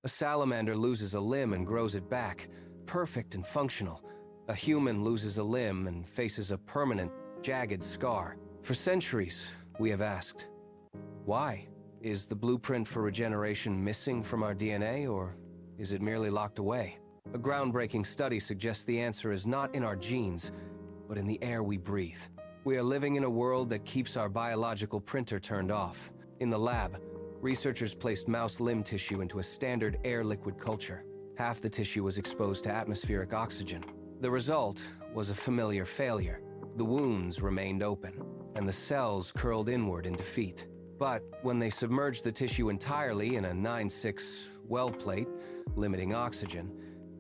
A salamander loses a limb and grows it back, perfect and functional. A human loses a limb and faces a permanent, jagged scar. For centuries, we have asked, why? Is the blueprint for regeneration missing from our DNA, or is it merely locked away? A groundbreaking study suggests the answer is not in our genes, but in the air we breathe. We are living in a world that keeps our biological printer turned off. In the lab, researchers placed mouse limb tissue into a standard air liquid culture. Half the tissue was exposed to atmospheric oxygen. The result was a familiar failure. The wounds remained open, and the cells curled inward in defeat. But when they submerged the tissue entirely in a 9/6 well plate, limiting oxygen,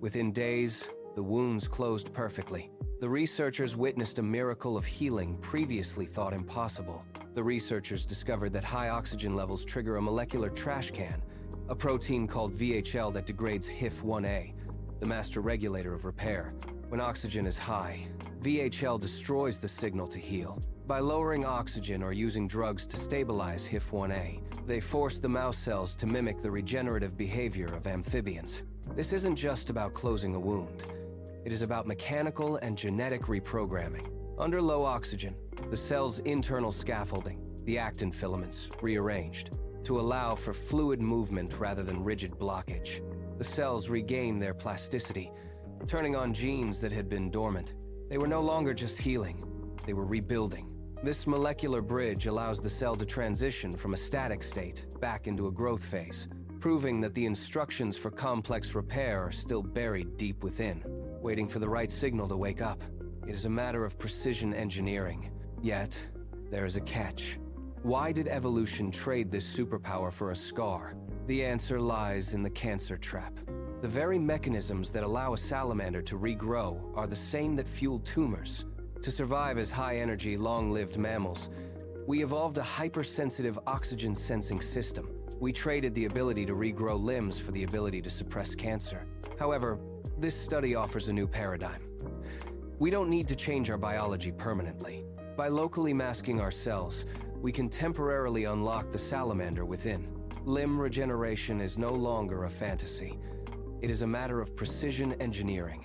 within days, the wounds closed perfectly. The researchers witnessed a miracle of healing previously thought impossible. The researchers discovered that high oxygen levels trigger a molecular trash can, a protein called VHL that degrades HIF-1A, the master regulator of repair. When oxygen is high, VHL destroys the signal to heal. By lowering oxygen or using drugs to stabilize HIF-1A, they force the mouse cells to mimic the regenerative behavior of amphibians. This isn't just about closing a wound. It is about mechanical and genetic reprogramming. Under low oxygen, the cell's internal scaffolding, the actin filaments, rearranged to allow for fluid movement rather than rigid blockage. The cells regain their plasticity, turning on genes that had been dormant. They were no longer just healing, they were rebuilding. This molecular bridge allows the cell to transition from a static state back into a growth phase, proving that the instructions for complex repair are still buried deep within, waiting for the right signal to wake up. It is a matter of precision engineering. Yet, there is a catch. Why did evolution trade this superpower for a scar? The answer lies in the cancer trap. The very mechanisms that allow a salamander to regrow are the same that fuel tumors. To survive as high-energy, long-lived mammals, we evolved a hypersensitive oxygen-sensing system. We traded the ability to regrow limbs for the ability to suppress cancer. However, this study offers a new paradigm. We don't need to change our biology permanently. By locally masking our cells, we can temporarily unlock the salamander within. Limb regeneration is no longer a fantasy. It is a matter of precision engineering.